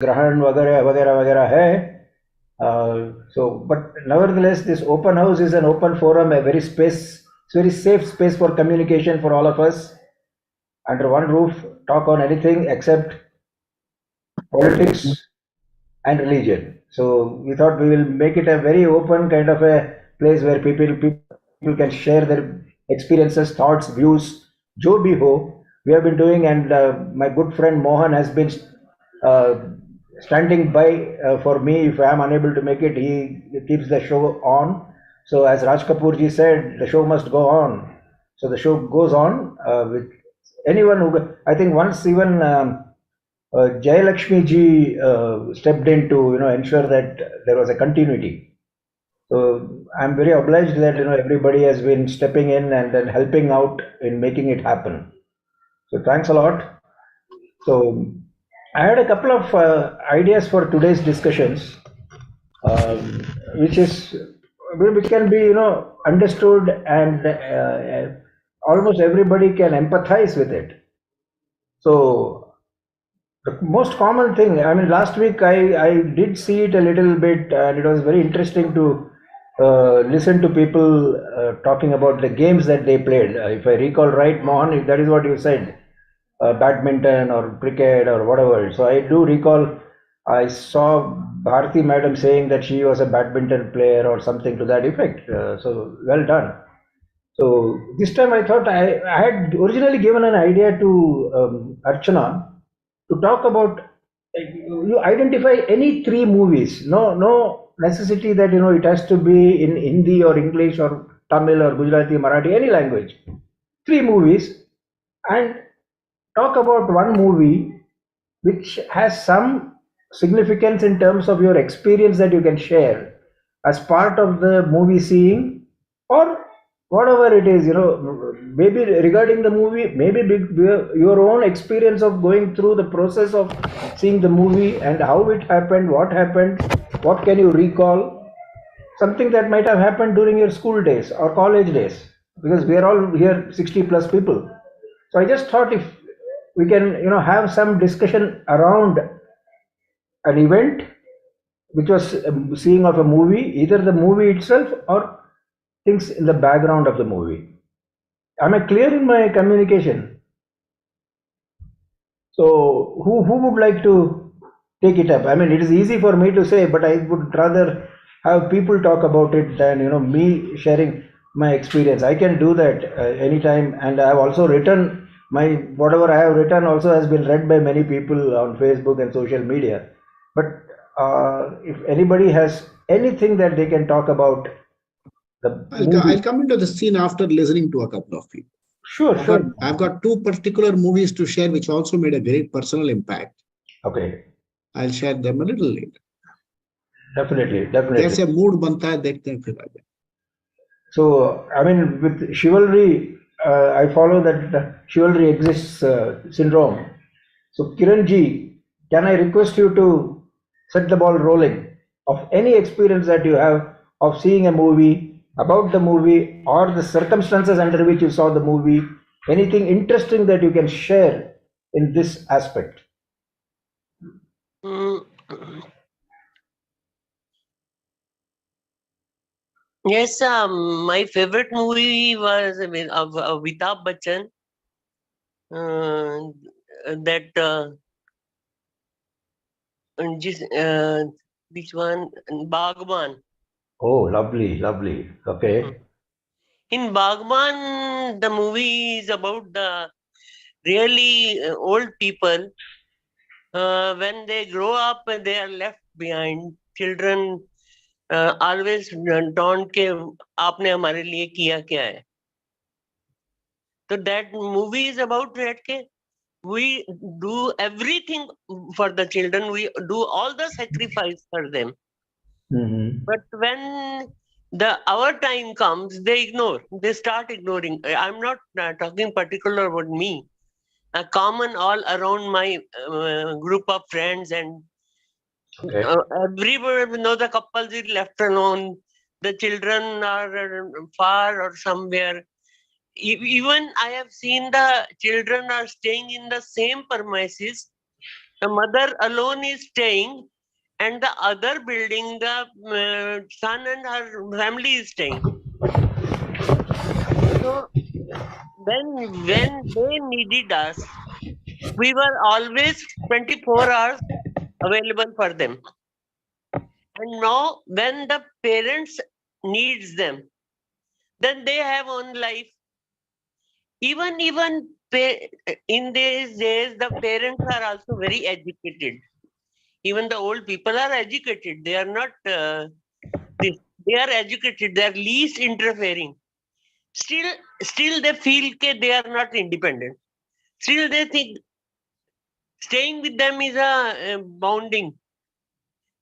ग्रहण वगैरह वगैरह वगैरह है. So, but nevertheless, this open house is an open forum, a very safe space for communication for all of us. Under one roof, talk on anything except politics and religion. So we thought we will make it a very open kind of a place where people can share their experiences, thoughts, views. Jo bhi ho, we have been doing, and my good friend Mohan has been uh, standing by for me. If I am unable to make it, he keeps the show on. So as Raj Kapoor ji said, the show must go on. So the show goes on with anyone who. I think once even. Jayalakshmi ji stepped in to ensure that there was a continuity. So I'm very obliged that everybody has been stepping in and then helping out in making it happen. So thanks a lot. So I had a couple of ideas for today's discussions, um, which is which can be understood and almost everybody can empathize with it. So the most common thing, I mean, last week I did see it a little bit, and it was very interesting to listen to people talking about the games that they played. If I recall right, Mohan, that is what you said, badminton or cricket or whatever. So I do recall I saw Bharati madam saying that she was a badminton player or something to that effect. So well done. So this time I thought I had originally given an idea to Archana to talk about you identify any three movies. No necessity that it has to be in Hindi or English or Tamil or Gujarati, Marathi, any language. Three movies, and talk about one movie which has some significance in terms of your experience that you can share as part of the movie seeing, or whatever it is, maybe regarding the movie, maybe your own experience of going through the process of seeing the movie and how it happened, what can you recall, something that might have happened during your school days or college days, because we are all here 60 plus people. So I just thought if we can have some discussion around an event which was seeing of a movie, either the movie itself or things in the background of the movie. Am I clear in my communication? So who would like to take it up? I mean, it is easy for me to say, but I would rather have people talk about it than me sharing my experience. I can do that anytime, and I have also written my whatever I have written also has been read by many people on Facebook and social media. But if anybody has anything that they can talk about the I'll movie, come into the scene after listening to a couple of people. sure, sure. I've got two particular movies to share which also made a great personal impact. Okay, I'll share them a little later. definitely. जैसे mood बनता है देखते हैं फिर आगे. So, I mean, with chivalry, I follow that chivalry exists syndrome. So, Kiranji, can I request you to set the ball rolling of any experience that you have of seeing a movie, about the movie, or the circumstances under which you saw the movie, anything interesting that you can share in this aspect? Mm. Yes, my favorite movie was of Amitabh Bachchan. Which one? Bagban. Oh, lovely, lovely. Okay. In Bagban, the movie is about the really old people. When they grow up, they are left behind. Children always taunt के आपने हमारे लिए किया क्या है. So that movie is about that we do everything for the children. We do all the sacrifice for them. Mm-hmm. But when our time comes, they ignore. They start ignoring. I'm not talking particular about me. A common all around my group of friends, and Okay. everybody know the couples is left alone. The children are far or somewhere. Even I have seen the children are staying in the same premises, The mother alone is staying, and the other building, the son and her family is staying. So when they needed us, we were always 24 hours available for them. And now when the parents needs them, then they have own life. Even in these days, the parents are also very educated. Even the old people are educated. They are not they are educated. They are least interfering. Still, still they feel that they are not independent. Still, they think staying with them is a bounding.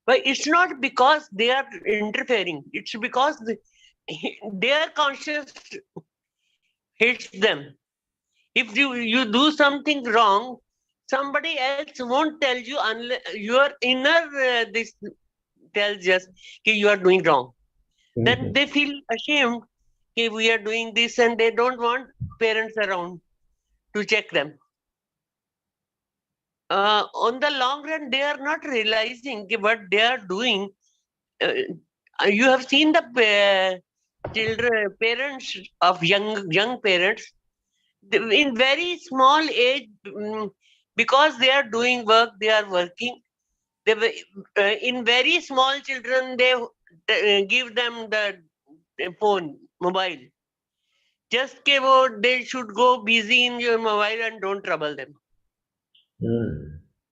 But it's not because they are interfering. It's because their conscience hits them. If you do something wrong, somebody else won't tell you unless your inner this tells us that you are doing wrong. Then they feel ashamed that we are doing this, and they don't want parents around to check them. On the long run, they are not realizing what they are doing. Uh, you have seen the children, parents of young parents in very small age, because they are doing work, they are working. They in very small children, they give them the phone, mobile. Just they should go busy in your mobile and don't trouble them.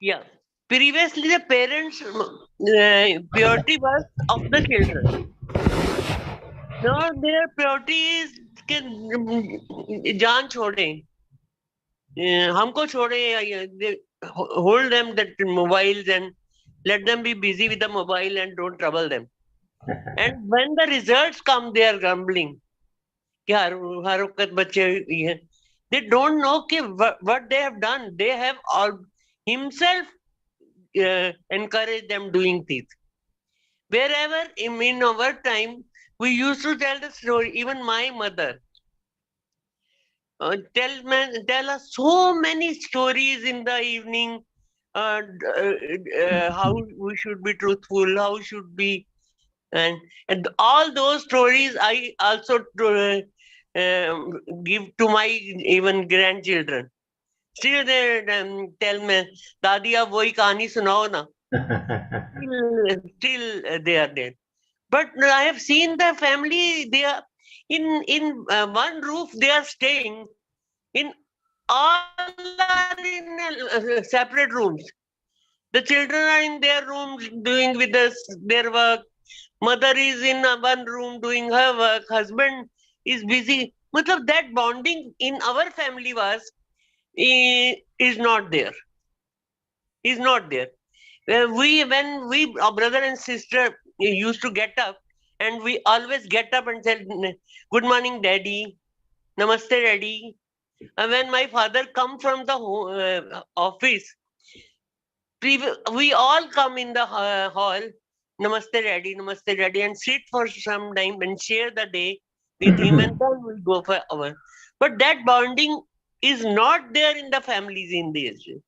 Yeah. Previously, the parents' purity was of the children. Now their priority is कि जान छोड़े, हमको छोड़े. They hold them that mobiles and let them be busy with the mobile and don't trouble them. And when the results come, they are grumbling. हर वक्त बच्चे ये, they don't know what they have done. They have all himself encouraged them doing things. Wherever in our time, we used to tell the story. Even my mother tell us so many stories in the evening. How we should be truthful, how should be, and all those stories I also give to my even grandchildren. Still they tell me, "Dadi, ab wohi kahani sunao na." Still they are there. But I have seen the family. They are in one roof. They are staying. In all are in separate rooms. The children are in their rooms doing with us their work. Mother is in one room doing her work. Husband is busy. Matlab, that bonding in our family is not there. Is not there. When we, our brother and sister, used to get up, and we always get up and said, "Good morning, Daddy. Namaste, Daddy." And when my father come from the office, we all come in the hall, "Namaste, Daddy," and sit for some time and share the day with him, and then we go for our. But that bonding is not there in the families in these days.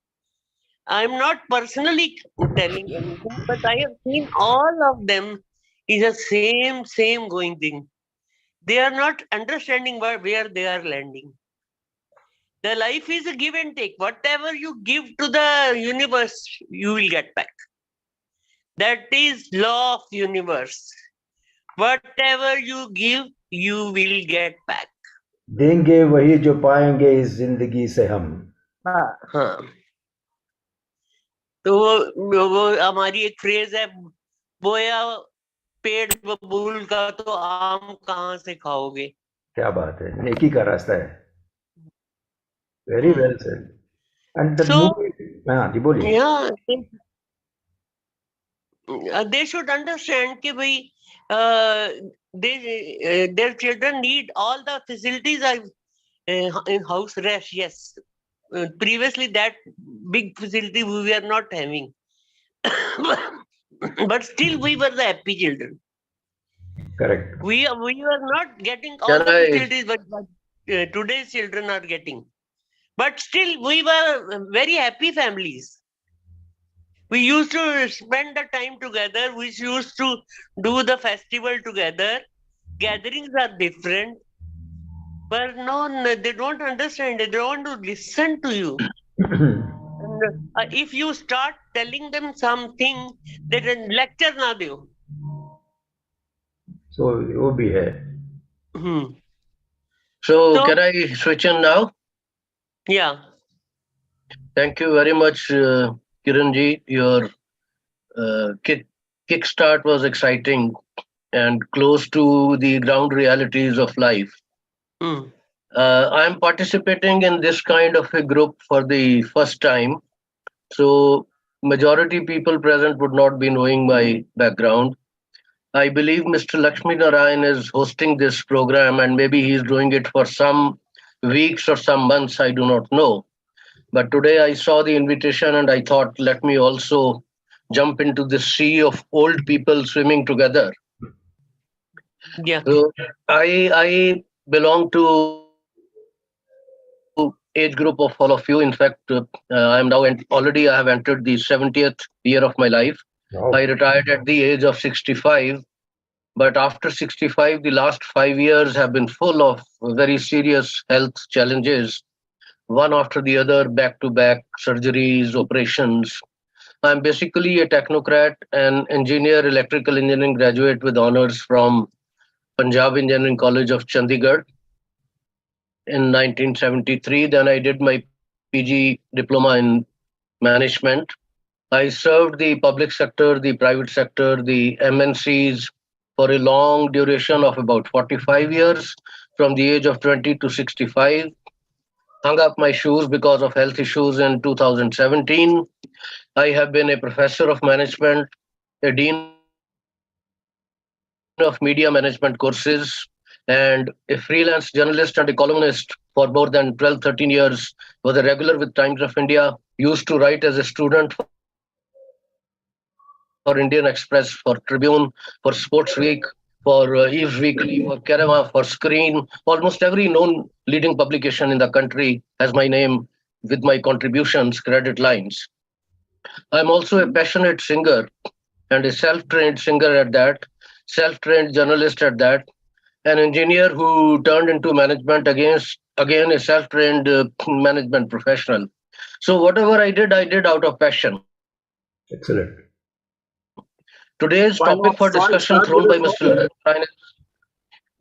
I'm not personally telling anything, but I have seen all of them is the same going thing. They are not understanding where they are landing. The life is a give and take. Whatever you give to the universe, you will get back. That is law of universe. Whatever you give, you will get back. देंगे वही जो पाएंगे इस जिंदगी से हम. हाँ. तो वो हमारी एक फ्रेज है, बोया पेड़ बबूल का तो आम कहाँ से खाओगे. क्या बात है, नेकी का रास्ता है. Very well said. And the movie, जी बोलिए. Yeah, they should understand कि भाई their children need all the facilities in house rest. Yes, previously that big facility we were not having, but still we were the happy children. Correct. We were not getting all the facilities, but today's children are getting. But still we were very happy families. We used to spend the time together. We used to do the festival together. Gatherings are different, but no, they don't understand. They don't want to listen to you. And if you start telling them something, they can lecture na do. So वो भी है. Hmm. So, So can I switch in now? yeah. Thank you very much, Kiranji. Your kickstart was exciting and close to the ground realities of life. Hmm. I'm participating in this kind of a group for the first time. So, majority people present would not be knowing my background. I believe Mr. Lakshmi Narayan is hosting this program, and maybe he's doing it for some weeks or some months. I do not know. But today I saw the invitation and I thought, let me also jump into the sea of old people swimming together. Yeah. So I belong to age group of all of you. In fact, I am now already I have entered the 70th year of my life. I Wow. retired at the age of 65. But after 65, the last 5 years have been full of very serious health challenges, one after the other, back to back surgeries, operations. I'm basically a technocrat and engineer, electrical engineering graduate with honors from Punjab Engineering College of Chandigarh in 1973. Then I did my PG diploma in management. I served the public sector, the private sector, the MNCs for a long duration of about 45 years, from the age of 20 to 65. Hung up my shoes because of health issues in 2017. I have been a professor of management, a dean of media management courses, and a freelance journalist and a columnist for more than 12, 13 years. Was a regular with Times of India. Used to write as a student for Indian Express, for Tribune, for Sports Week, for Eves Weekly, for Kerema, for Screen. Almost every known leading publication in the country has my name with my contributions, credit lines. I'm also a passionate singer and a self-trained singer at that, self-trained journalist at that, an engineer who turned into management against again a self-trained management professional. So whatever I did out of passion. Excellent. Today's Why topic not for start, discussion start thrown with by a Mr. song?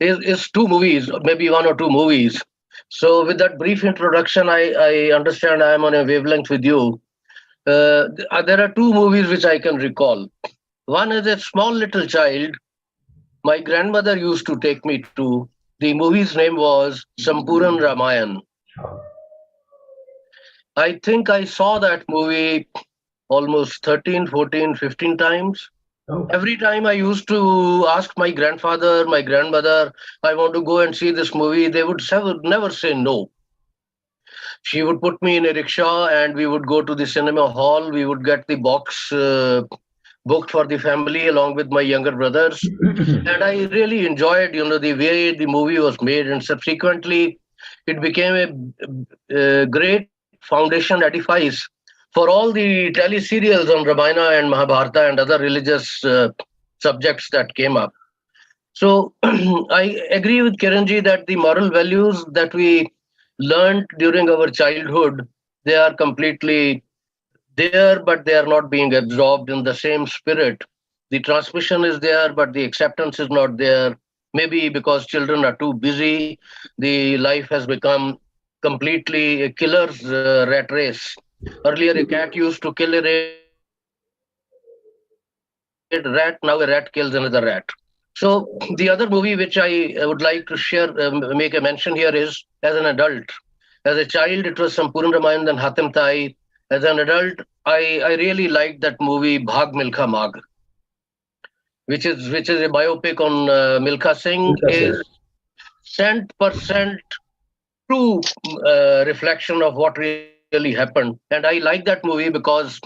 Ryan is two movies, maybe one or two movies. So with that brief introduction, I understand I am on a wavelength with you. There are two movies which I can recall. One is a small little child. My grandmother used to take me to. The movie's name was Sampuran Ramayan. Oh, I think I saw that movie almost 13, 14, 15 times. oh, Every time I used to ask my grandfather, my grandmother, I want to go and see this movie, they would never say no. She would put me in a rickshaw and we would go to the cinema hall. We would get the box booked for the family along with my younger brothers. And I really enjoyed, the way the movie was made. And subsequently, it became a great foundation edifice for all the teleserials on Ramayana and Mahabharata and other religious subjects that came up. So I agree with Kiranji that the moral values that we learned during our childhood, they are completely there, but they are not being absorbed in the same spirit. The transmission is there, but the acceptance is not there. Maybe because children are too busy, the life has become completely a killer's rat race. Earlier, a cat used to kill a rat, now a rat kills another rat. So the other movie which I would like to share, make a mention here is as an adult. As a child, it was Sampurna Ramayan, then Hatem Tai. As an adult, I really liked that movie Bhag Milkha Mag, which is a biopic on Milkha Singh, Milka is Singh. 100% true reflection of what really happened. And I like that movie because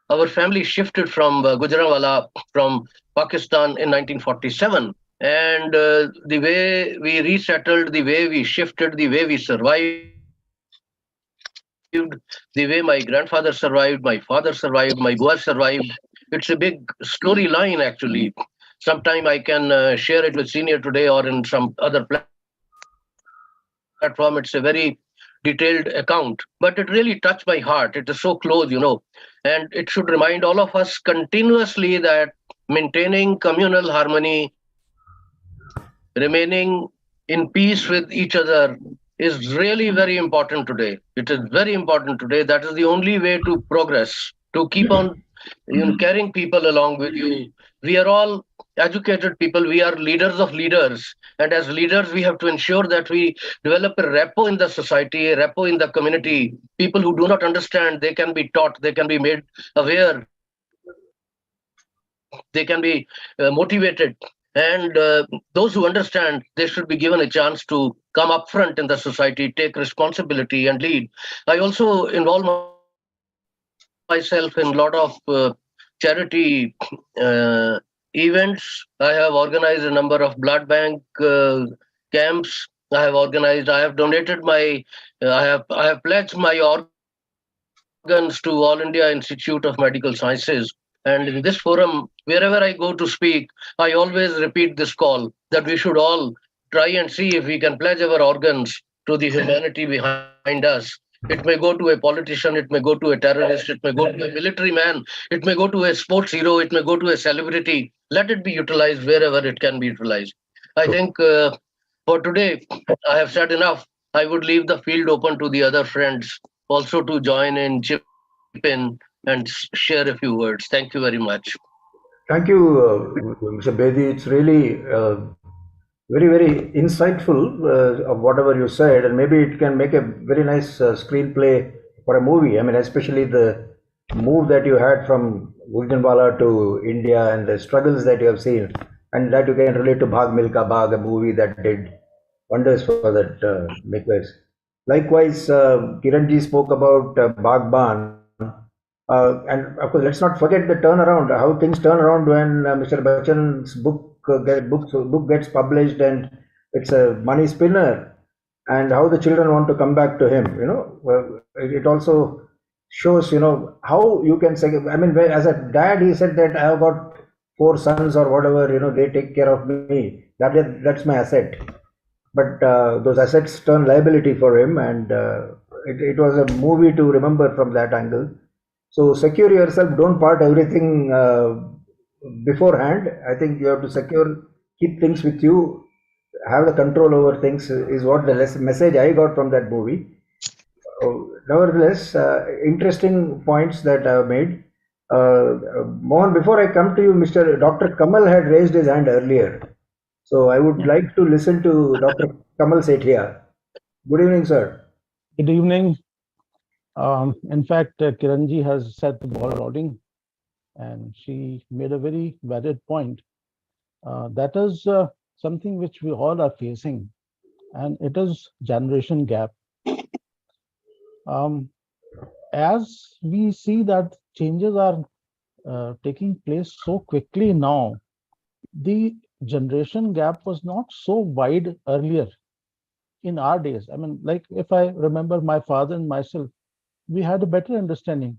our family shifted from Gujranwala from Pakistan in 1947. And the way we resettled, the way we shifted, the way we survived, the way my grandfather survived, my father survived, my Bua survived. It's a big storyline, actually. Sometime I can share it with Senior today or in some other platform. It's a very detailed account, but it really touched my heart. It is so close, and it should remind all of us continuously that maintaining communal harmony, remaining in peace with each other is really very important today. It is very important today. That is the only way to progress, to keep on carrying people along with you. We are all educated people. We are leaders of leaders. And as leaders, we have to ensure that we develop a repo in the society, a repo in the community. People who do not understand, they can be taught, they can be made aware, they can be motivated. And those who understand, they should be given a chance to come up front in the society, take responsibility and lead. I also involve myself in a lot of charity events. I have organized a number of blood bank camps. I have donated I have pledged my organs to All India Institute of Medical Sciences. And in this forum, wherever I go to speak, I always repeat this call that we should all try and see if we can pledge our organs to the humanity behind us. It may go to a politician, it may go to a terrorist, it may go to a military man, it may go to a sports hero, it may go to a celebrity. Let it be utilized wherever it can be utilized. I think for today, I have said enough. I would leave the field open to the other friends also to join in, chip in, and share a few words. Thank you very much. Thank you, Mr. Bedi. It's really very, very insightful of whatever you said, and maybe it can make a very nice screenplay for a movie. I mean, especially the move that you had from Gujranwala to India and the struggles that you have seen, and that you can relate to Bhag Milka Bhag, a movie that did wonders for that makers. Likewise, Kiranji spoke about Bagban. And of course, let's not forget the turnaround, how things turn around when Mr. Bachchan's book gets published and it's a money spinner, and how the children want to come back to him. It also shows, how you can say, I mean, as a dad, he said that I have got 4 sons or whatever, they take care of me. That's my asset. But those assets turn liability for him, and it was a movie to remember from that angle. So secure yourself, don't part everything beforehand. I think you have to keep things with you, have the control over things is what the message I got from that movie. Nevertheless, interesting points that I have made. Mohan, before I come to you, Dr. Kamal had raised his hand earlier. So I would like to listen to Dr. Kamal Sethia. Good evening, sir. Good evening. In fact, Kiranji has set the ball rolling, and she made a very valid point. That is something which we all are facing, and it is generation gap. As we see that changes are taking place so quickly now, the generation gap was not so wide earlier in our days. I mean, like if I remember my father and myself, we had a better understanding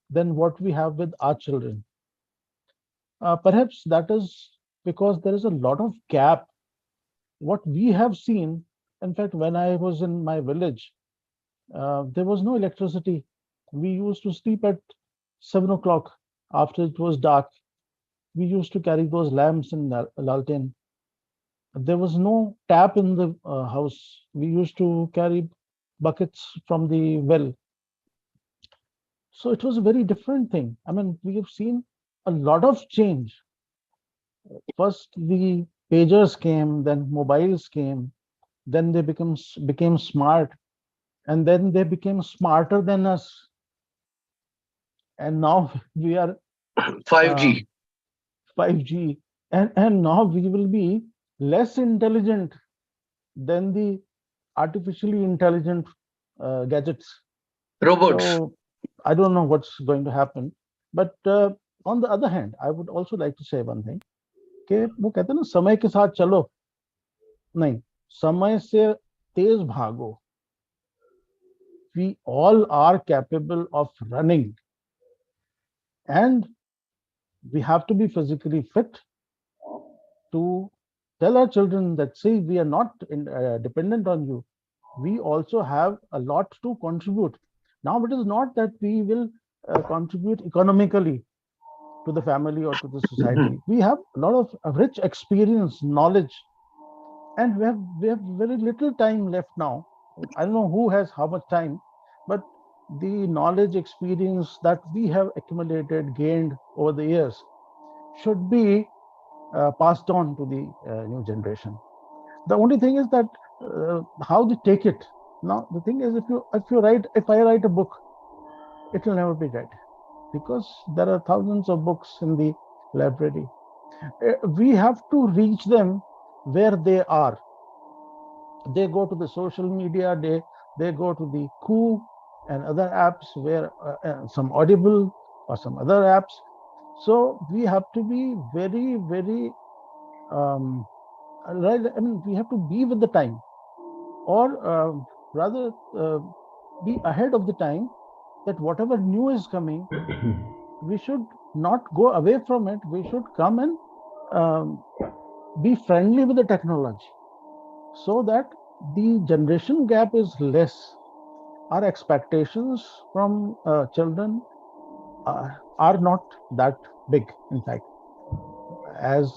than what we have with our children. Perhaps that is because there is a lot of gap. What we have seen, in fact, when I was in my village, there was no electricity. We used to sleep at 7 o'clock after it was dark. We used to carry those lamps in Lalten. There was no tap in the house. We used to carry buckets from the well. So it was a very different thing. I mean, we have seen a lot of change. First, the pagers came, then mobiles came, then they became smart, and then they became smarter than us. And now we are 5G. 5G, and now we will be less intelligent than the artificially intelligent gadgets. Robots. So I don't know what's going to happen. But on the other hand, I would also like to say one thing. कि वो कहते हैं ना समय के साथ चलो, नहीं, समय से तेज भागो. we all are capable of running, and we have to be physically fit to tell our children that, see, we are not dependent on you. We also have a lot to contribute. Now, it is not that we will contribute economically to the family or to the society. We have a lot of rich experience, knowledge, and we have very little time left now. I don't know who has how much time, but the knowledge, experience that we have accumulated, gained over the years should be passed on to the new generation. The only thing is that how they take it. Now, the thing is, if I write a book, it will never be read, because there are thousands of books in the library. We have to reach them where they are. They go to the social media, they go to the Koo and other apps where some Audible or some other apps. So we have to be very, very right. I mean, we have to be with the time, or rather be ahead of the time, that whatever new is coming, we should not go away from it. We should come and be friendly with the technology, so that the generation gap is less. Our expectations from children are not that big, in fact, as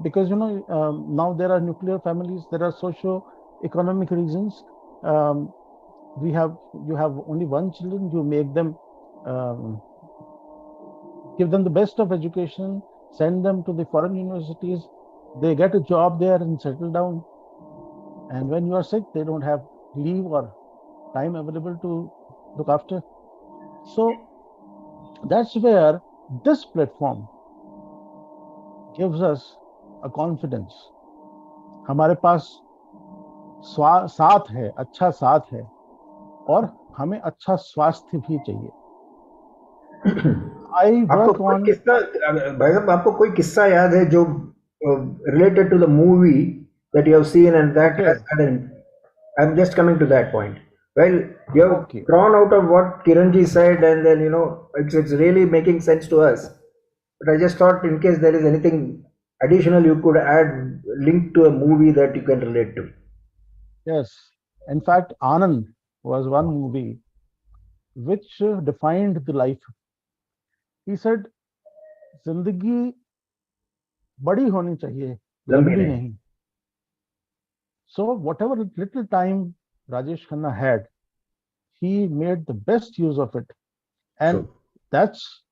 because now there are nuclear families, there are socio-economic reasons. You have only one children, you make them give them the best of education, send them to the foreign universities, they get a job there and settle down, and when you are sick, they don't have leave or time available to look after. So that's where this platform gives us a confidence. हमारे पास साथ है, अच्छा साथ है, और हमें अच्छा स्वास्थ्य भी चाहिए. भाई साहब, आपको कोई किस्सा याद है जो related to the movie that you have seen and that has had an, I'm just coming to that point. Well, you have drawn out of what Kiranji said, and then it's really making sense to us. But I just thought, in case there is anything additional you could add, linked to a movie that you can relate to. Yes, in fact, Anand was one movie which defined the life. He said, "Zindagi badi honi chahiye, lambi nahi." So whatever little time Rajesh Khanna had, he made the best use of it, and that's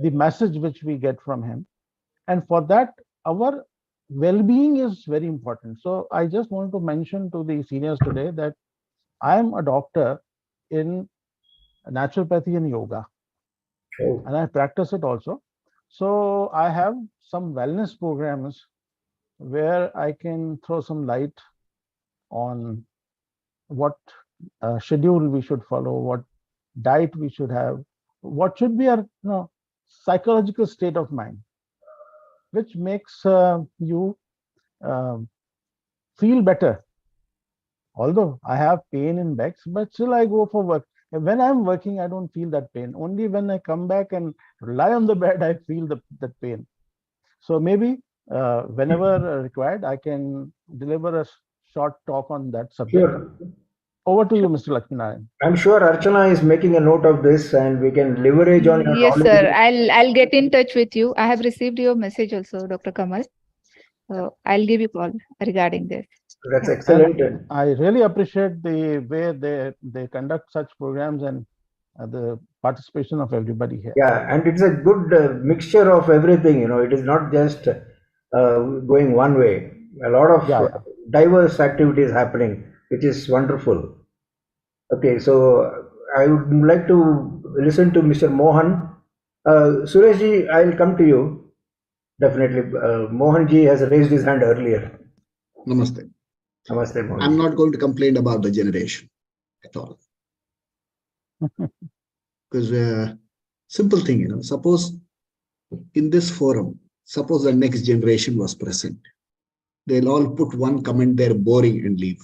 the message which we get from him. And for that, our well-being is very important. So I just want to mention to the seniors today that I am a doctor in naturopathy and yoga, and I practice it also. So I have some wellness programs where I can throw some light on what schedule we should follow, what diet we should have, what should be our psychological state of mind, which makes you feel better. Although I have pain in backs, but still I go for work. And when I'm working, I don't feel that pain. Only when I come back and lie on the bed, I feel that pain. So maybe whenever required, I can deliver a short talk on that subject. Sure. Over to you, Mr. Lakshminarayan. I'm sure Archana is making a note of this, and we can leverage on your Yes, knowledge. sir. I'll get in touch with you. I have received your message also, Dr. Kamal. So I'll give you a call regarding this. That's excellent. And I really appreciate the way they conduct such programs and the participation of everybody here. Yeah, and it's a good mixture of everything. It is not just going one way. A lot of diverse activities happening, which is wonderful. Okay, so I would like to listen to Mr. Mohan. Sureshji, I'll come to you. Definitely. Mohanji has raised his hand earlier. Namaste. Namaste, Mohan. I'm not going to complain about the generation at all. Because simple thing, suppose in this forum, suppose the next generation was present. They'll all put one comment there, boring, and leave.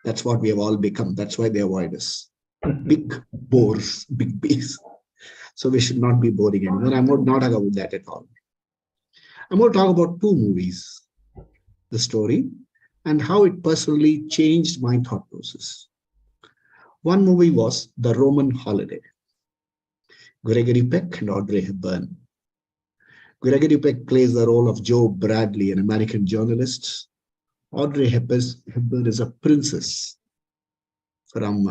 That's what we have all become. That's why they avoid us. big bores, big bees. So we should not be boring anymore. I'm not talking about that at all. I'm going to talk about two movies, the story, and how it personally changed my thought process. One movie was The Roman Holiday, Gregory Peck and Audrey Hepburn. Gregory Peck plays the role of Joe Bradley, an American journalist. Audrey Hepburn is a princess from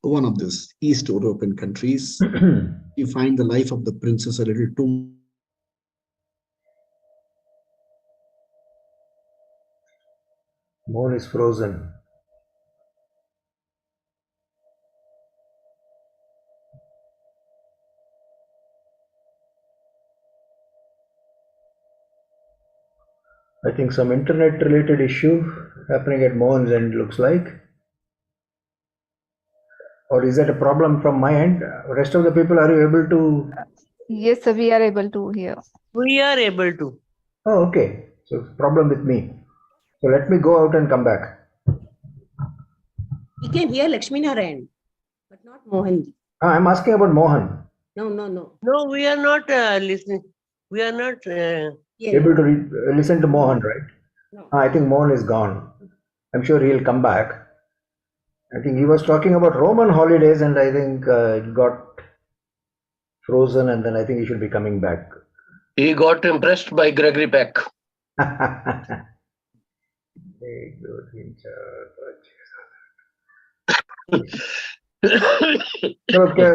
one of those East European countries. You find the life of the princess a little too. Moon is frozen. I think some internet related issue happening at Mohan's end looks like. Or is that a problem from my end? Rest of the people, are you able to? Yes, sir, we are able to hear. We are able to. Oh, okay. So problem with me. So let me go out and come back. We can hear Lakshmi Narayan, but not Mohan. I'm asking about Mohan. No, no, no. No, we are not listening. We are not. Yeah, Able to listen to Mohan, right? no. I think Mohan is gone. I'm sure he'll come back. I think he was talking about Roman holidays, and I think it got frozen, and then I think he should be coming back. He got impressed by Gregory Peck.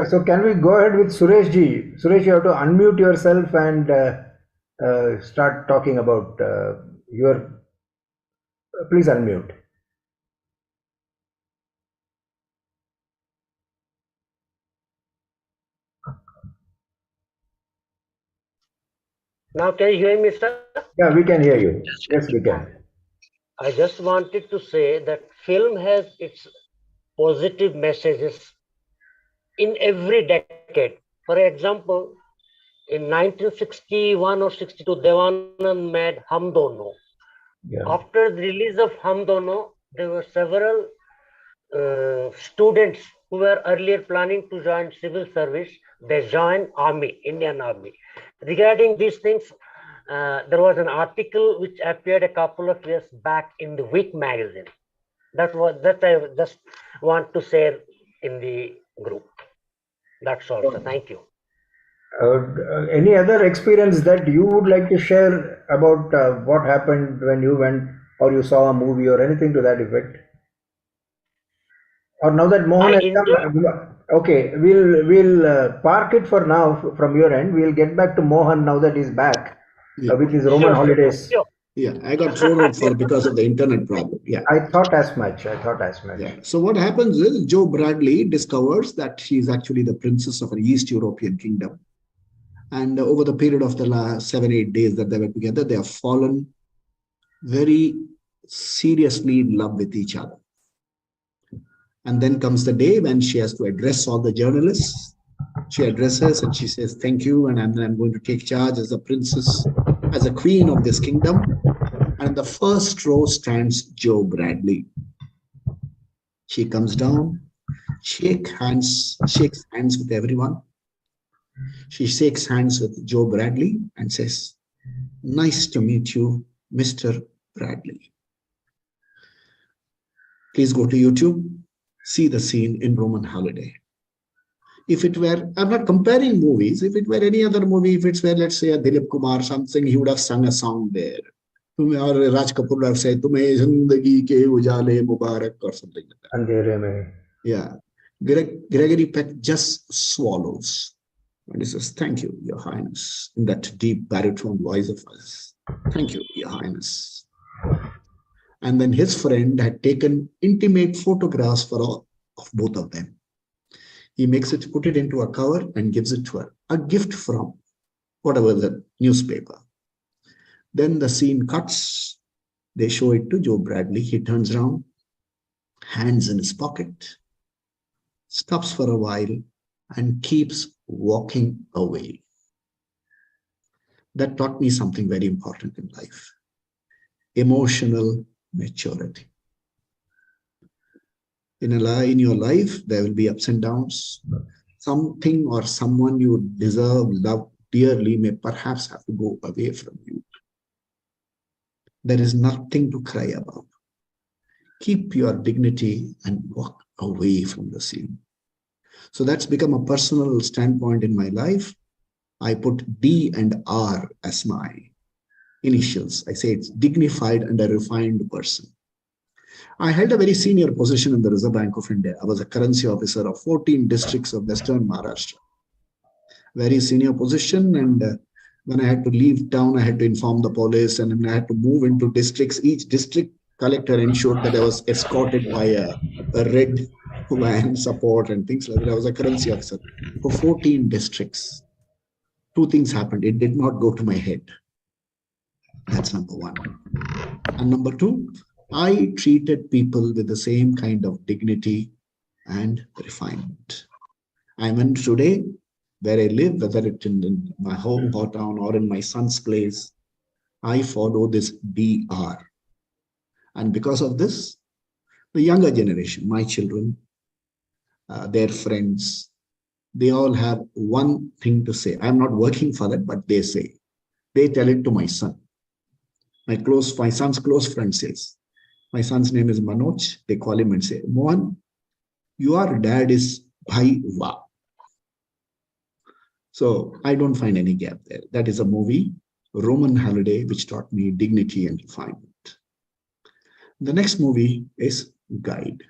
So can we go ahead with Suresh ji? Suresh, you have to unmute yourself and start talking about your. Please unmute. Now can you hear me, sir? Yeah, we can hear you. Yes, we can. I just wanted to say that film has its positive messages in every decade. For example, in 1961 or 62, Devanand made Hum Dono. Yeah. After the release of Hum Dono, there were several students who were earlier planning to join civil service. They joined Army, Indian Army. Regarding these things, there was an article which appeared a couple of years back in the Week magazine. That I just want to share in the group. That's all, sir. Thank you. Any other experience that you would like to share about what happened when you went or you saw a movie or anything to that effect? Or now that Mohan has come, okay, we'll park it for now from your end. We'll get back to Mohan now that he's back with his Roman holidays. Sure. Yeah, I got thrown out because of the internet problem. Yeah. I thought as much. Yeah. So what happens is Joe Bradley discovers that she's actually the princess of an East European kingdom. And over the period of the last 7-8 days that they were together, they have fallen very seriously in love with each other. And then comes the day when she has to address all the journalists. She addresses and she says, thank you. And I'm going to take charge as a princess, as a queen of this kingdom. And in the first row stands Joe Bradley. She comes down, shakes hands with everyone. She shakes hands with Joe Bradley and says, nice to meet you, Mr. Bradley. Please go to YouTube, see the scene in Roman Holiday. If it were, I'm not comparing movies, if it were any other movie, if it were, let's say, a Dilip Kumar, something, he would have sung a song there. Or Raj Kapoor would have said, Tumhe Zindagi ke Ujale Mubarak, or something like that. Yeah. Gregory Peck just swallows. And he says, thank you, Your Highness, in that deep baritone voice of us. Thank you, Your Highness. And then his friend had taken intimate photographs of both of them. He makes it, put it into a cover and gives it to her. A gift from whatever the newspaper. Then the scene cuts. They show it to Joe Bradley. He turns around, hands in his pocket, stops for a while and keeps walking away. That taught me something very important in life. Emotional maturity. In your life, there will be ups and downs. Something or someone you deserve, love dearly may perhaps have to go away from you. There is nothing to cry about. Keep your dignity and walk away from the scene. So that's become a personal standpoint in my life. I put D and R as my initials. I say it's dignified and a refined person. I held a very senior position in the Reserve Bank of India. I was a currency officer of 14 districts of Western Maharashtra. Very senior position. And when I had to leave town, I had to inform the police, and when I had to move into districts, each district collector ensured that I was escorted by a red van support and things like that. I was a currency officer for 14 districts. Two things happened. It did not go to my head. That's number one. And number two, I treated people with the same kind of dignity and refinement. I mean, today, where I live, whether it's in my home town or in my son's place, I follow this DR. And because of this, the younger generation, my children, their friends, they all have one thing to say. I'm not working for it, but they say. They tell it to my son. My son's close friend says, my son's name is Manoj. They call him and say, Mohan, your dad is Bhai Wah. So I don't find any gap there. That is a movie, Roman Holiday, which taught me dignity and refinement. The next movie is Guide.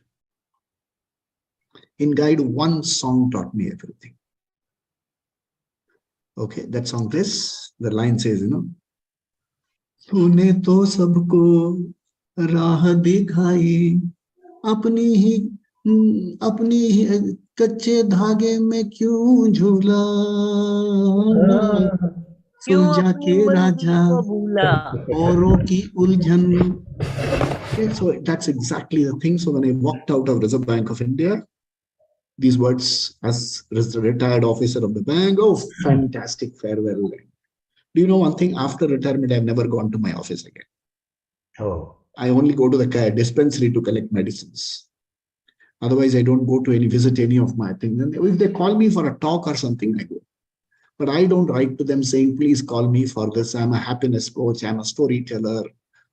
In Guide, one song taught me everything. Okay, that song is, the line says, तूने तो सबको राह दिखाई अपनी ही कच्चे धागे में क्यों झूला सुलझा के राजा औरों की उलझन. So that's exactly the thing. So when I walked out of Reserve Bank of India, these words as a retired officer of the bank, oh, fantastic farewell. Do you know one thing? After retirement, I've never gone to my office again. Oh. I only go to the dispensary to collect medicines. Otherwise, I don't go to visit any of my things. And if they call me for a talk or something, I go. But I don't write to them saying, please call me for this. I'm a happiness coach. I'm a storyteller.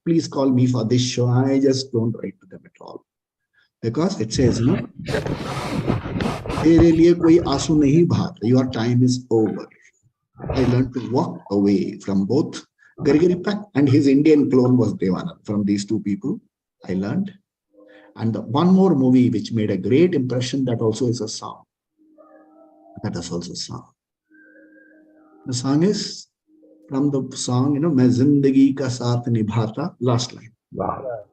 Please call me for this show. I just don't write to them at all. Because it says, तेरे लिए कोई आंसू नहीं बहा. Your time is over. I learned to walk away from both Garigari Pak and his Indian clone was Devanand. From these two people, I learned. And one more movie which made a great impression, that also is a song. That is also a song. The song is from the song, Main Zindagi Ka Saath Nibhata, last line. Wow.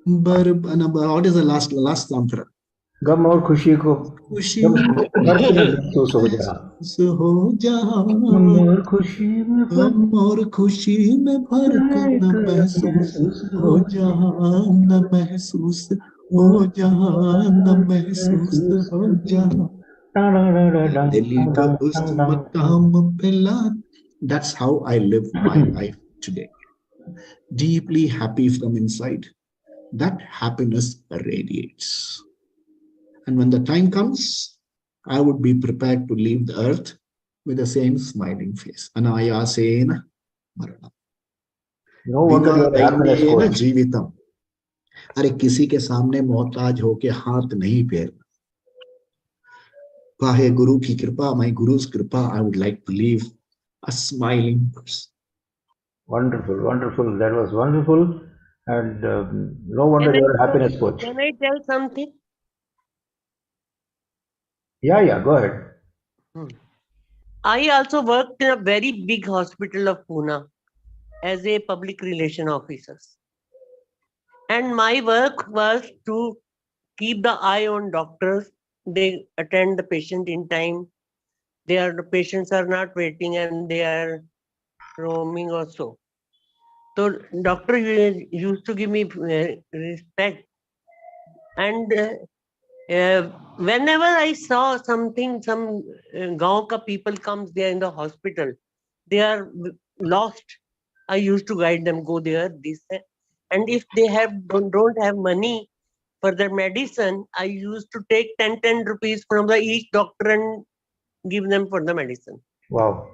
What is the last song? गम और खुशी को खुशी महसूस हो जहाँ और खुशी में गम और खुशी में फर्क न महसूस हो जहाँ न महसूस हो जहाँ न महसूस हो जहाँ दिल का उस मकाम पे ला. That's how I live my life today. Deeply happy from inside. That happiness radiates. And when the time comes, I would be prepared to leave the earth with the same smiling face. Anayasena marana. No wonder you are happiness coach. जीवितम. अरे किसी के सामने मोहताज होके हाथ नहीं फेरना. Vahe Guru ki kripa, my Guru's kripa, I would like to leave a smiling person. Wonderful, wonderful. That was wonderful. And no wonder you are a happiness coach. Can I tell something? Yeah, go ahead. I also worked in a very big hospital of Pune as a public relation officer. And my work was to keep the eye on doctors. They attend the patient in time. The patients are not waiting and they are roaming also. So doctor used to give me respect. And whenever I saw something, some gaon ka people comes there in the hospital, they are lost. I used to guide them, go there, this. And if they don't have money for their medicine, I used to take 10 rupees from the each doctor and give them for the medicine. Wow.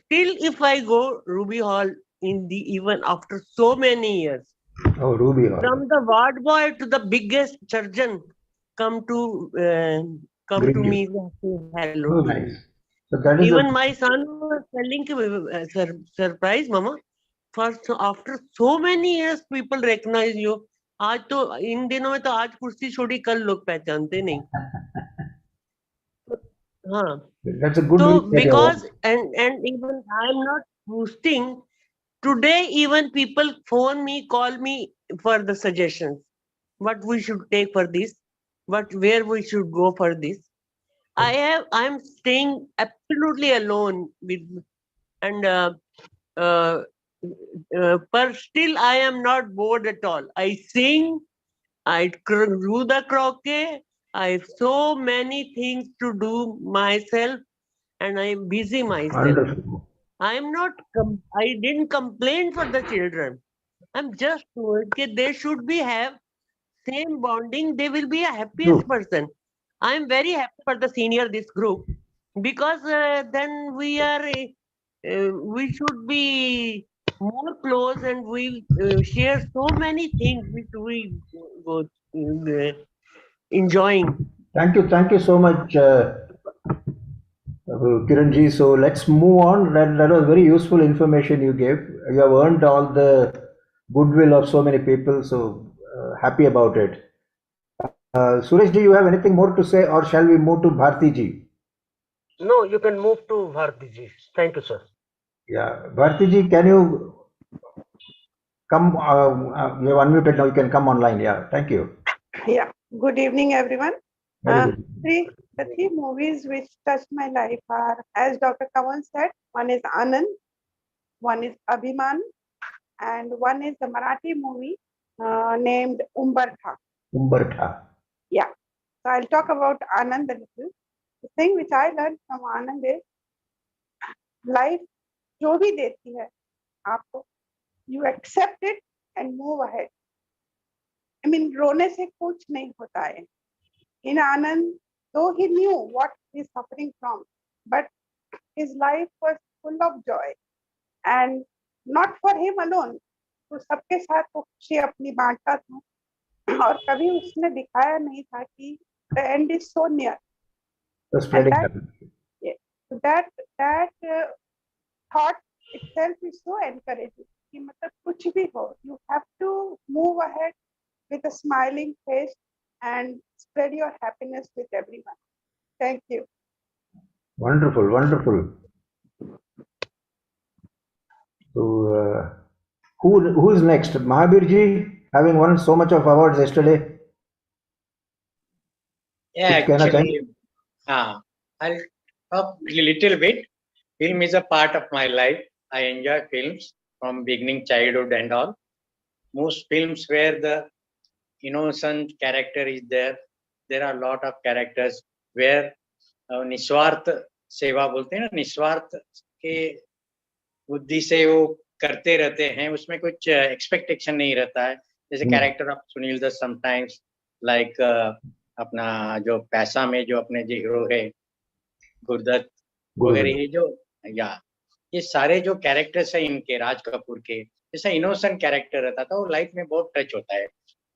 Still, if I go Ruby Hall in the even after so many years, Oh, Ruby Hall. from the ward boy to the biggest surgeon come to Greet you. me and say hello Oh, to nice. me. So that is Even a, my son was telling surprise, Mama. First, after so many years, people recognize you. आज तो इन दिनों में तो आज कुर्सी छोड़ी कल लोग पहचानते नहीं. हाँ. that's a good So reach that you have. because and even I'm not boosting. Today, even people phone me, call me for the suggestions. What we should take for this, where we should go for this. I'm staying absolutely alone with, and but still I am not bored at all. I sing, I do the croquet. I have so many things to do myself, and I'm busy myself. Wonderful. I'm not. I didn't complain for the children. I'm just told that they should be have same bonding. They will be a happiest True. person. I'm very happy for the senior this group because then we should be more close and we share so many things which we go enjoying. Thank you so much, Kiranji. So let's move on. That was very useful information you gave. You have earned all the goodwill of so many people. So happy about it. Suresh, do you have anything more to say, or shall we move to Bharti ji? No, you can move to Bhartiji. Thank you, sir. Yeah, Bharti ji, can you come? You're unmuted now. You can come online. Yeah, thank you. Yeah, good evening, everyone. Very good. The three movies which touched my life are, as Dr. Kamal said, one is Anand, one is Abhiman, and one is the Marathi movie named Umbartha. Umbertha. Yeah, so I'll talk about Anand a little. The thing which I learned from Anand is life जो भी देती है आपको, you accept it and move ahead. I mean, रोने से कुछ नहीं होता है. In Anand, though he knew what he's suffering from, but his life was full of joy, and not for him alone. तो सबके साथ वो खुशी अपनी बांटता था, और कभी उसने दिखाया नहीं था कि the end is so near. So spreading that- happiness. Yeah, so that thought itself is so encouraging. कि मतलब कुछ भी हो, you have to move ahead with a smiling face and spread your happiness with everyone. Thank you. Wonderful, wonderful. So, who is next? Mahabir ji, having won so much of awards yesterday. Yeah, Kuch kehna actually, I'll talk a little bit. Film is a part of my life. I enjoy films from beginning childhood and all. Most films where the innocent character is there. There are a lot of characters where निस्वार्थ सेवा बोलते हैं ना, निस्वार्थ के बुद्धि से वो करते रहते हैं, उसमें कुछ एक्सपेक्टेशन नहीं रहता है. जैसे character of Sunil Dutt sometimes like अपना जो पैसा में जो अपने जो हीरो है गुरदत्त वगैरह, ये जो ये सारे जो कैरेक्टर्स है इनके, राज कपूर के, जैसा इनोसेंट कैरेक्टर रहता था वो लाइफ में बहुत टच होता है.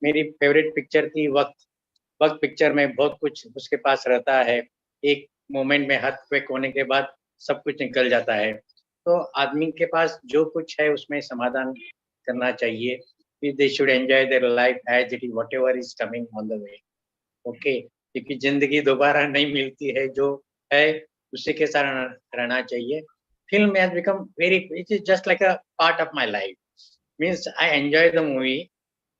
मेरी फेवरेट पिक्चर थी वक्त पिक्चर में बहुत कुछ उसके पास रहता है. एक मोमेंट में हाथ क्विक होने के बाद सब कुछ निकल जाता है. तो आदमी के पास जो कुछ है उसमें समाधान करना चाहिए. They should enjoy their life as it is whatever is coming on the way. Okay, क्योंकि जिंदगी दोबारा नहीं मिलती है, जो है उसी के साथ रहना चाहिए. Film has become it is just like a part of my life. Means I enjoy the movie.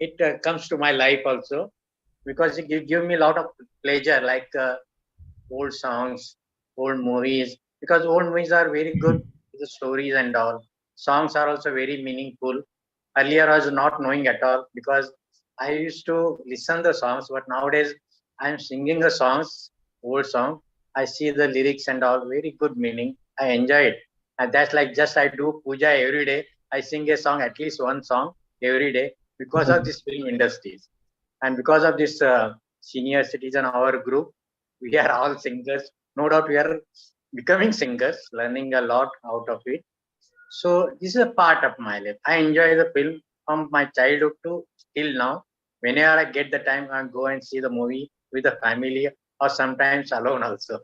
It comes to my life also because it give me a lot of pleasure, like old songs, old movies, because old movies are very good, the stories and all. Songs are also very meaningful. Earlier I was not knowing at all because I used to listen the songs, but nowadays I'm singing the songs, old song. I see the lyrics and all, very good meaning. I enjoy it. And that's like just I do puja every day. I sing a song, at least one song every day because of this film industries. And because of this senior citizen, our group, we are all singers. No doubt we are becoming singers, learning a lot out of it. So this is a part of my life. I enjoy the film from my childhood to till now. Whenever I get the time, I go and see the movie with the family or sometimes alone also.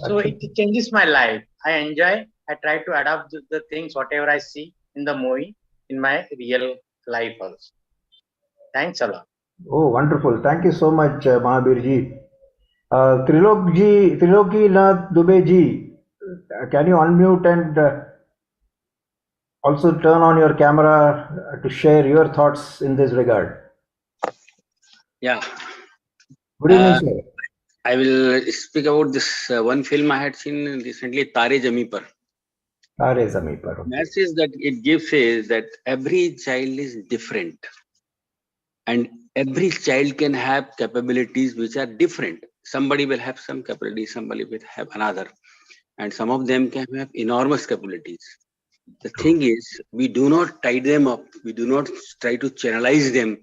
So it changes my life. I enjoy. I try to adapt the things, whatever I see in the movie, in my real life also. Thanks a lot. Oh, wonderful. Thank you so much, Mahabir ji. Triloki Nath Dubey ji, can you unmute and also turn on your camera to share your thoughts in this regard? Yeah, Good evening, sir. I will speak about this one film I had seen recently, Tare Zami Par. Tare Zami Par. Message that it gives is that every child is different, and every child can have capabilities which are different. Somebody will have some capabilities, somebody will have another, and some of them can have enormous capabilities. The thing is, we do not tie them up. We do not try to channelize them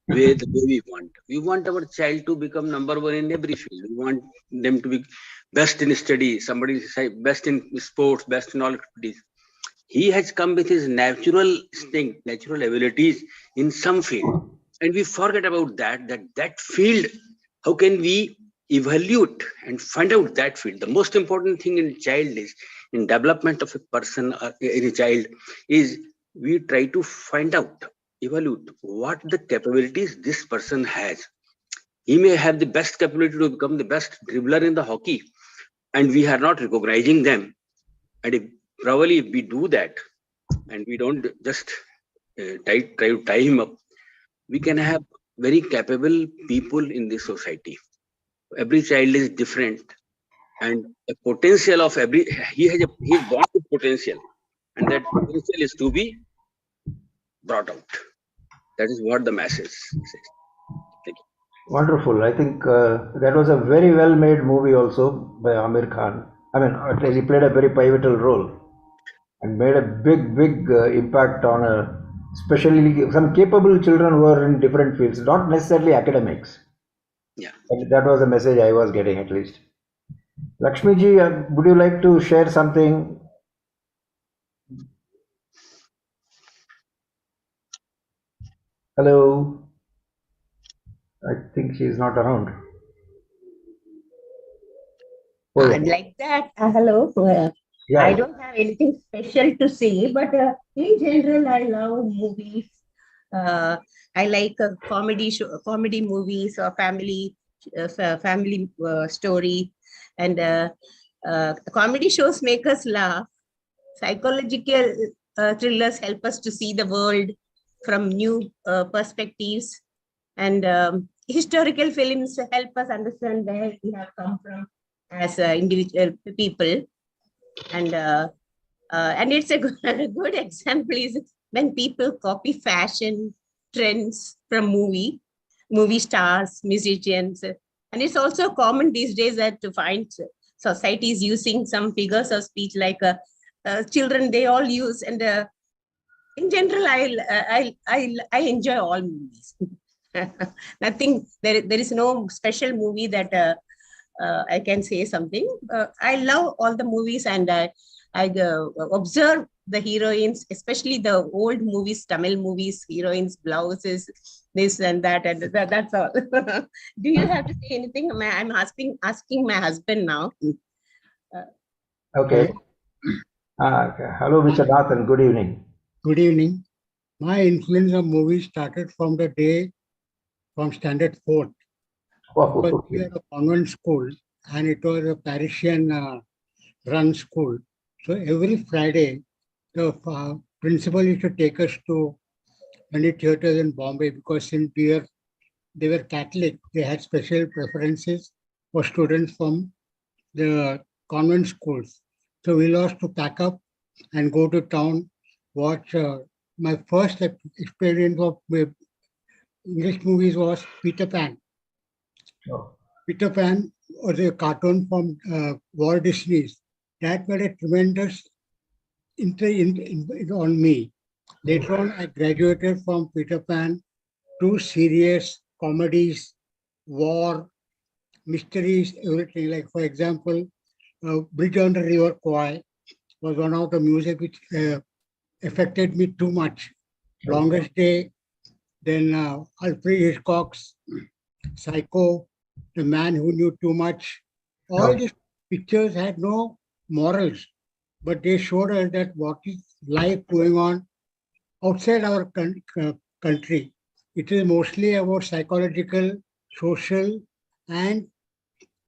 the way we want. We want our child to become number one in every field. We want them to be best in study, somebody say best in sports, best in all activities. He has come with his natural instinct, natural abilities in some field. And we forget about that field, how can we evaluate and find out that field? The most important thing in child is, in development of a person or in a child, is we try to find out, evaluate what the capabilities this person has. He may have the best capability to become the best dribbler in the hockey, and we are not recognizing them. And if we do that, and we don't just try to tie him up, we can have very capable people in this society. Every child is different, and the potential of he's born with potential, and that potential is to be brought out. That is what the message says. Thank you. Wonderful. I think that was a very well made movie also by Amir Khan. I mean, at least he played a very pivotal role and made a big impact on especially some capable children who are in different fields, not necessarily academics. Yeah. But that was the message I was getting, at least. Lakshmi ji, would you like to share something? Hello. I think she's not around. Oh, yeah. Like that. Hello. Yeah. I don't have anything special to say, but in general, I love movies. I like comedy movies or family story, and comedy shows make us laugh. Psychological thrillers help us to see the world from new perspectives, and historical films help us understand where we have come from as individual people. And it's a good example is when people copy fashion trends from movie stars, musicians, and it's also common these days that to find societies using some figures of speech like children they all use, and in general I enjoy all movies. Nothing there is no special movie that I can say something. I love all the movies, and I observe the heroines, especially the old movies, Tamil movies, heroines, blouses, this and that, and that's all. Do you have to say anything? I'm asking my husband now. Okay. Hello, Mr. Nathan. Good evening. Good evening. My influence of movies started from the day from Standard 4th. Because we had a convent school, and it was a Parisian run school. So every Friday, the principal used to take us to many theaters in Bombay, because since they were Catholic, they had special preferences for students from the convent schools. So we lost to pack up and go to town, watch. My first experience of English movies was Peter Pan. Oh. Peter Pan was a cartoon from Walt Disney's. That made a tremendous impact on me. Later on, I graduated from Peter Pan too serious, comedies, war, mysteries, everything. Like, for example, Bridge on the River Kwai was one of the music which affected me too much. Longest Day, then Alfred Hitchcock's Psycho, The Man Who Knew Too Much. All these pictures had no morals, but they showed us that what is life going on outside our country. It is mostly about psychological, social, and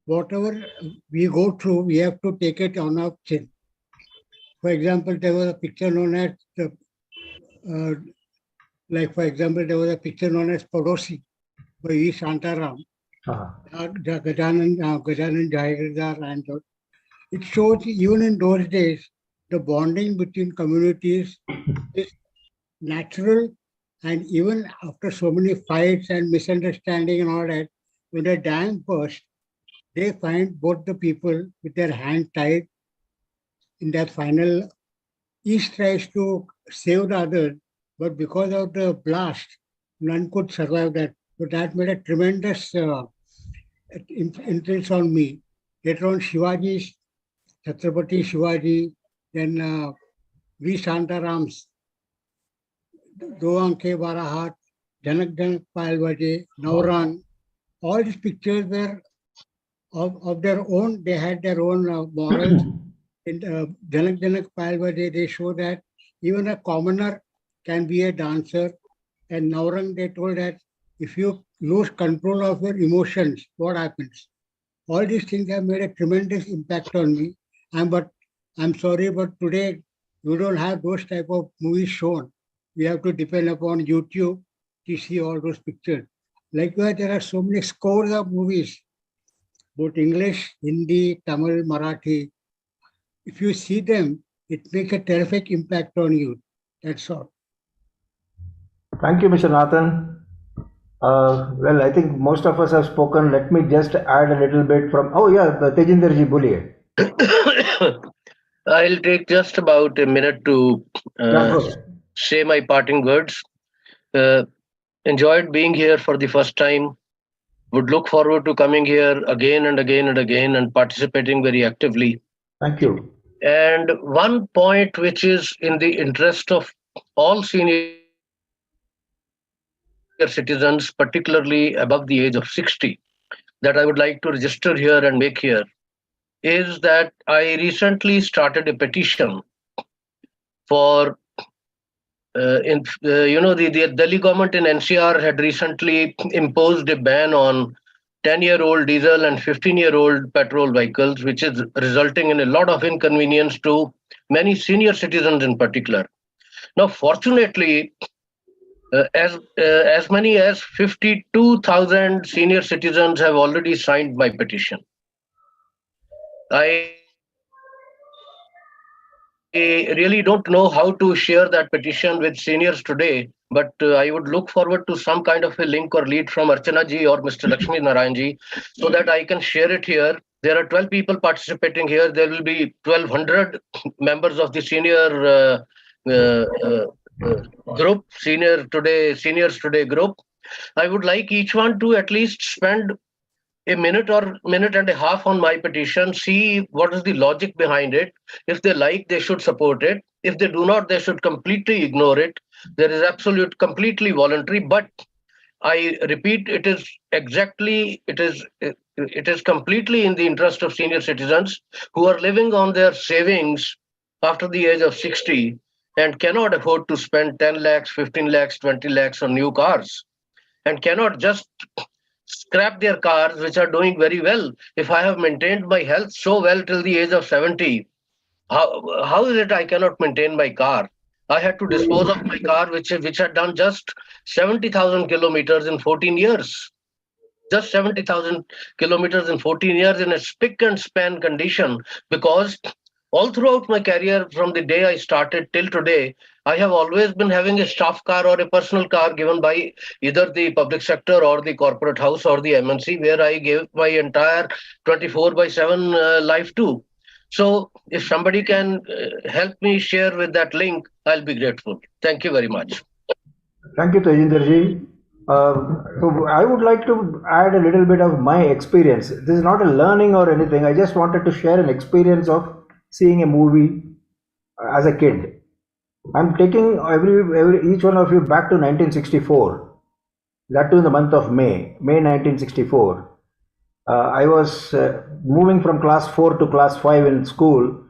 whatever we go through, we have to take it on our chin. For example, there was a picture known as Padosi by E. Shantaram, Gajanan Jayagirdar, and it shows even in those days the bonding between communities is natural, and even after so many fights and misunderstanding and all that, when the dam burst, they find both the people with their hand tied. In that final, each tries to save the other, but because of the blast, none could survive that. So that made a tremendous influence on me. Later on, Shivaji's, Chhatrapati Shivaji, then V. Shantaram's, Do Aankhe Barahat, Janak Janak Payal Baje, Nauran, all these pictures were of their own, they had their own morals. In Janak Janak Payal Baje, they show that even a commoner can be a dancer. And Naurang, they told that if you lose control of your emotions, what happens? All these things have made a tremendous impact on me. I'm sorry, but today we don't have those type of movies shown. We have to depend upon YouTube to see all those pictures. Likewise, there are so many scores of movies, both English, Hindi, Tamil, Marathi. If you see them, it makes a terrific impact on you. That's all. Thank you, Mr. Nathan. Well, I think most of us have spoken. Let me just add a little bit from. Oh, yeah, Tejinder ji, boliye. I'll take just about a minute to say my parting words. Enjoyed being here for the first time. Would look forward to coming here again and again and again and participating very actively. Thank you. And one point which is in the interest of all senior citizens, particularly above the age of 60, that I would like to register here and make here, is that I recently started a petition for, the Delhi government in NCR had recently imposed a ban on 10-year-old diesel and 15-year-old petrol vehicles, which is resulting in a lot of inconvenience to many senior citizens in particular. Now, fortunately, as many as 52,000 senior citizens have already signed my petition. I really don't know how to share that petition with seniors today, but I would look forward to some kind of a link or lead from Archana ji or Mr. Lakshmi Narayan ji so that I can share it here. There are 12 people participating here. There will be 1,200 members of the senior group, Seniors Today group. I would like each one to at least spend a minute or minute and a half on my petition, see what is the logic behind it. If they like, they should support it. If they do not, they should completely ignore it. There is completely voluntary, but I repeat, it is completely in the interest of senior citizens who are living on their savings after the age of 60 and cannot afford to spend 10 lakhs, 15 lakhs, 20 lakhs on new cars and cannot just scrap their cars, which are doing very well. If I have maintained my health so well till the age of 70, how is it I cannot maintain my car? I had to dispose of my car, which had done just 70,000 kilometers in 14 years. Just 70,000 kilometers in 14 years in a spick and span condition, because all throughout my career, from the day I started till today, I have always been having a staff car or a personal car given by either the public sector or the corporate house or the MNC, where I gave my entire 24/7 life to. So if somebody can help me share with that link, I'll be grateful. Thank you very much. Thank you, Tejinder ji. So I would like to add a little bit of my experience. This is not a learning or anything. I just wanted to share an experience of seeing a movie as a kid. I'm taking each one of you back to 1964. That too in the month of May 1964. I was moving from class 4 to class 5 in school,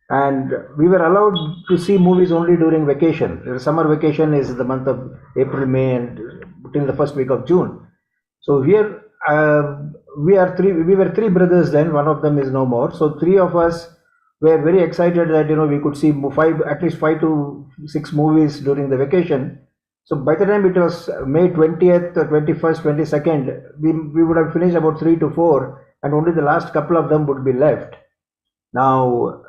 and we were allowed to see movies only during vacation. The summer vacation is the month of April, May, and till the first week of June. So here we were three brothers then. One of them is no more. So three of us were very excited that we could see at least 5 to 6 movies during the vacation. So by the time it was May 20th, 21st, 22nd, we would have finished about 3 to 4, and only the last couple of them would be left. Now,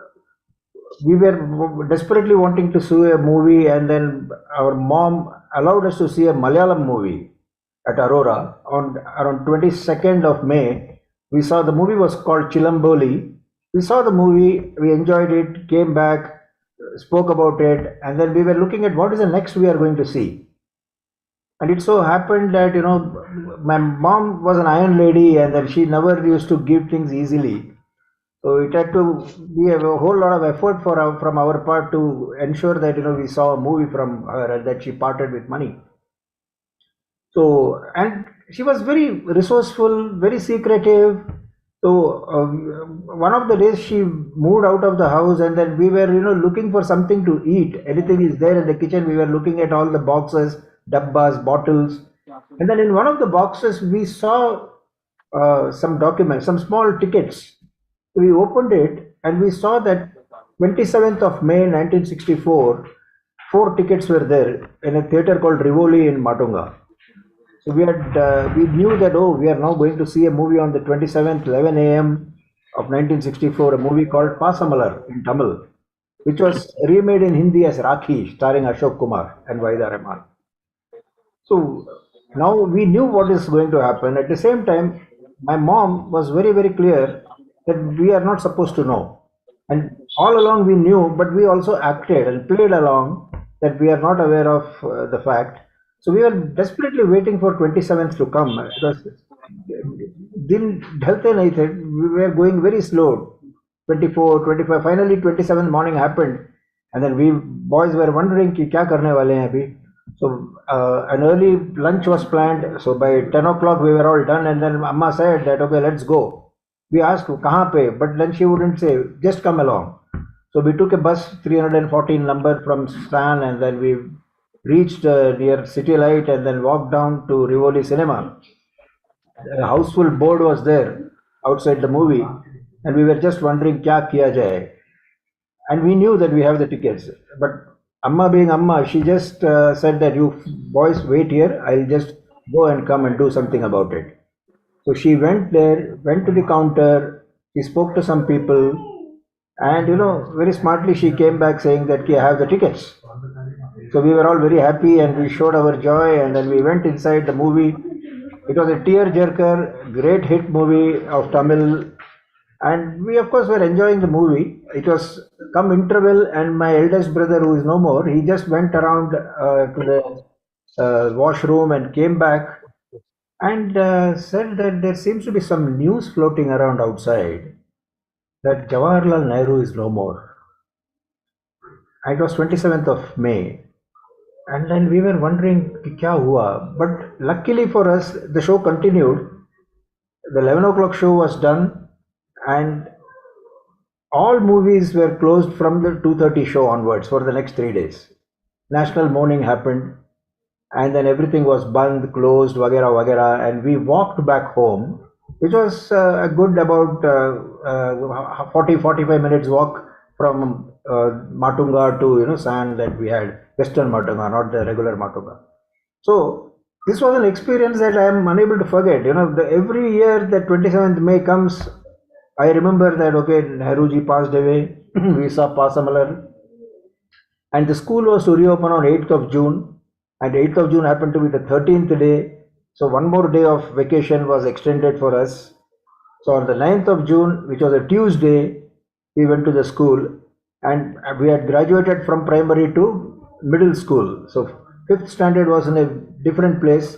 we were desperately wanting to see a movie, and then our mom allowed us to see a Malayalam movie at Aurora on around 22nd of May. We saw the movie was called Chilamboli. We saw the movie, we enjoyed it, came back, spoke about it, and then we were looking at what is the next we are going to see. And it so happened that, my mom was an iron lady, and then she never used to give things easily. So it had to be a whole lot of effort from our part to ensure that, we saw a movie from her and that she parted with money. So, and she was very resourceful, very secretive. So one of the days she moved out of the house, and then we were, looking for something to eat. Anything is there in the kitchen. We were looking at all the boxes, dabbas, bottles. And then in one of the boxes, we saw some documents, some small tickets. We opened it and we saw that 27th of May 1964, 4 tickets were there in a theater called Rivoli in Matunga. So we knew that, we are now going to see a movie on the 27th, 11 a.m. of 1964, a movie called Pasamalar in Tamil, which was remade in Hindi as Rakhi, starring Ashok Kumar and Vaida Rahman. So now we knew what is going to happen. At the same time, my mom was very, very clear that we are not supposed to know. And all along we knew, but we also acted and played along that we are not aware of the fact. So we were desperately waiting for 27th to come. Because we were going very slow. 24, 25, finally 27th morning happened. And then we boys were wondering, ki kya karne wale hain abhi? So an early lunch was planned. So by 10 o'clock we were all done, and then Amma said that, okay, let's go. We asked, kahan pe? But then she wouldn't say, just come along. So we took a bus, 314 number from Stan, and then we reached near City Light and then walked down to Rivoli Cinema. A houseful board was there outside the movie, and we were just wondering, kya kiya jaye? And we knew that we have the tickets. But Amma being Amma, she just said that you boys wait here, I'll just go and come and do something about it. So she went there, went to the counter, she spoke to some people, and very smartly she came back saying that I have the tickets. So we were all very happy and we showed our joy, and then we went inside the movie. It was a tear-jerker, great hit movie of Tamil, and we of course were enjoying the movie. It was come interval, and my eldest brother, who is no more, he just went around to the washroom and came back and said that there seems to be some news floating around outside that Jawaharlal Nehru is no more. It was 27th of May. And then we were wondering, kya hua? But luckily for us, the show continued. The 11 o'clock show was done, and all movies were closed from the 2:30 show onwards for the next 3 days. National mourning happened, and then everything was banned, closed, wagera wagera, and we walked back home, which was a good about 40-45 minutes walk from Matunga to Sand that we had, Western Matunga, not the regular Matunga. So this was an experience that I am unable to forget. Every year that 27th May comes, I remember that, okay, Nehruji passed away, we saw Pasamalar, and the school was to reopen on 8th of June, and 8th of June happened to be the 13th day, so one more day of vacation was extended for us. So on the 9th of June, which was a Tuesday, we went to the school, and we had graduated from primary to middle school. So 5th standard was in a different place,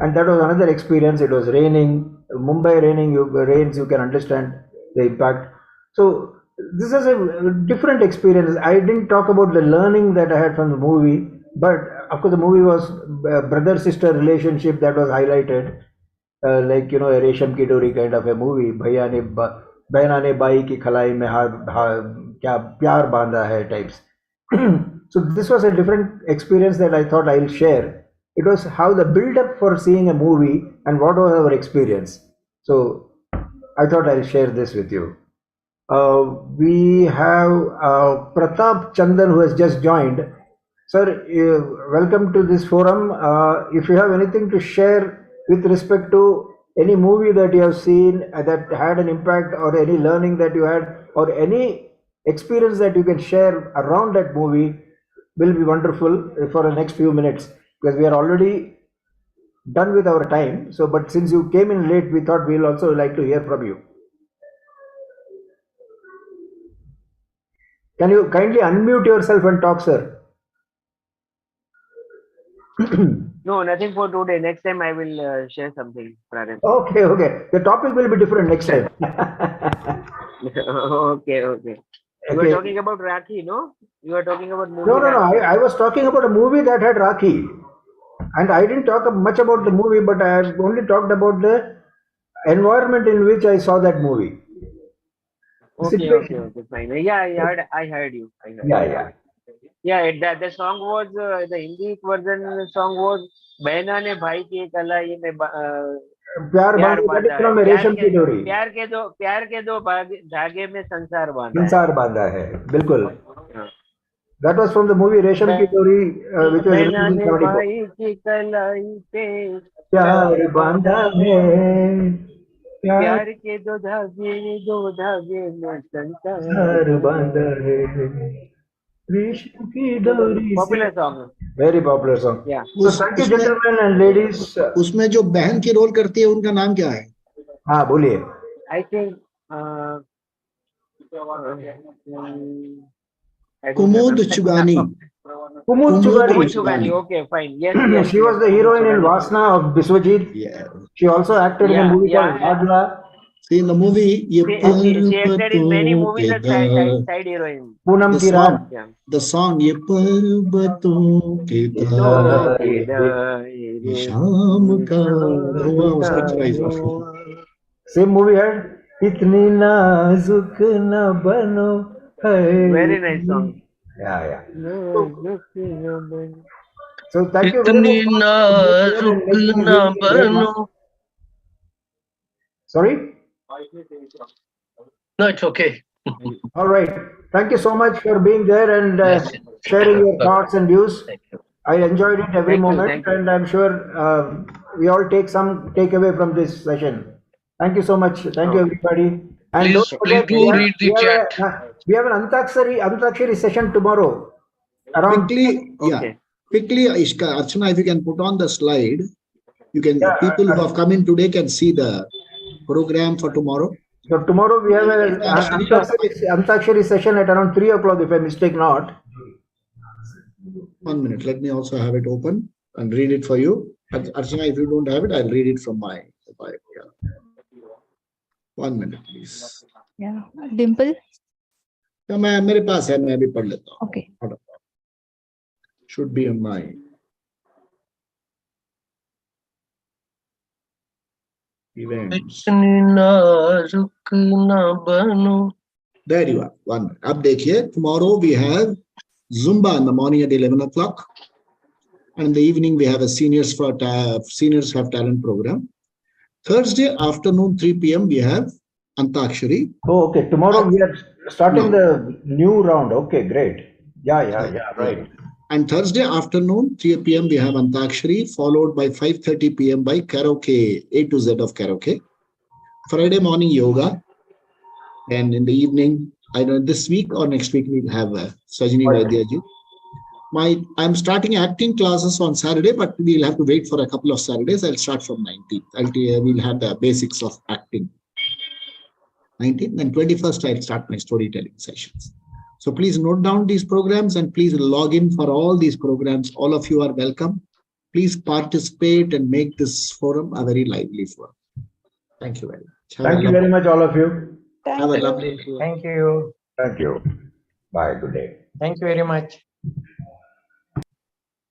and that was another experience. It was raining, Mumbai raining, rains, you can understand the impact. So this is a different experience. I didn't talk about the learning that I had from the movie, but of course the movie was brother-sister relationship that was highlighted, like, you know, a Resham Ki Dori kind of a movie. बहना ने by की खलाई में क्या प्यार बांधा hai types. So this was a different experience that I thought I'll share. It was how the build-up for seeing a movie and what was our experience. So I thought I'll share this with you. We have Pratap Chandan, who has just joined. Sir, welcome to this forum. If you have anything to share with respect to any movie that you have seen that had an impact, or any learning that you had, or any experience that you can share around that movie, will be wonderful for the next few minutes, because we are already done with our time. So, but since you came in late, we thought we'll also like to hear from you. Can you kindly unmute yourself and talk, sir? No, nothing for today. Next time I will share something, Pradeep. Okay, okay. The topic will be different next time. Okay. You were talking about Rakhi, no? You were talking about movie. No. I was talking about a movie that had Rakhi. And I didn't talk much about the movie, but I have only talked about the environment in which I saw that movie. Okay, fine. Yeah, I heard you. Yeah, the song was, the Hindi version song was बहना ने भाई की कलाई में प्यार बांधा है, रेशम की डोरी, प्यार के दो धागे में संसार बांधा है, बिल्कुल. That was from the movie Resham Ki Dori, which was released in 1974. प्यार बांधा है, प्यार के दो धागे में संसार बांधा है. Resham Ki Dori. Popular song. Very popular song. Yeah. So thank you, gentlemen and ladies. उसमें जो बहन की रोल करती है उनका नाम क्या है? हाँ, बोलिए. I think Kumud Chugani. Kumud Chugani. Okay, fine. Yes. She was the heroine in Vasna of Biswajit. Yeah. She also acted in a movie called Radha. See, in the movie, she acted in many movies as side heroine. Poonam Ki Raat. The song Ye Parbaton Ke Taare Shaam Ka. Same movie had Itni Nazuk Na Bano. Very nice song. Yeah. So thank you very much. Sorry? No, it's okay. All right. Thank you so much for being there and sharing your thoughts and views. I enjoyed it every moment, and I'm sure we all take away from this session. Thank you so much. Thank you, everybody. And please do read the chat. We have an Antakshari session tomorrow. Quickly, Archana, if you can put on the slide, you can. People who have come in today can see the program for tomorrow. So tomorrow we have an Antakshari session at around 3 o'clock, if I mistake not. 1 minute. Let me also have it open and read it for you. Archana, if you don't have it, I'll read it from my. 1 minute, please. Yeah, Dimple. Yeah, मेरे पास है, मैं भी पढ़ लेता हूँ. Okay. Should be on my events. There you are. 1 minute. अब देखिए, tomorrow we have Zumba in the morning at 11 o'clock, and in the evening we have a seniors have talent program. Thursday afternoon 3 p.m. we have Antakshari. Oh, okay. Tomorrow we are starting the new round. Okay, great. Yeah, right. And Thursday afternoon 3 p.m. we have Antakshari, followed by 5:30 p.m. by karaoke, A to Z of karaoke. Friday morning yoga, and in the evening, I don't know, this week or next week we'll have Sajini Vaidyaji. I'm starting acting classes on Saturday, but we'll have to wait for a couple of Saturdays. I'll start from 19th. We'll have the basics of acting. 19th and 21st, I'll start my storytelling sessions. So please note down these programs and please log in for all these programs. All of you are welcome. Please participate and make this forum a very lively forum. Thank you very much. Thank you very much, all of you. Have a lovely day. Thank you. Thank you. Bye. Good day. Thank you very much.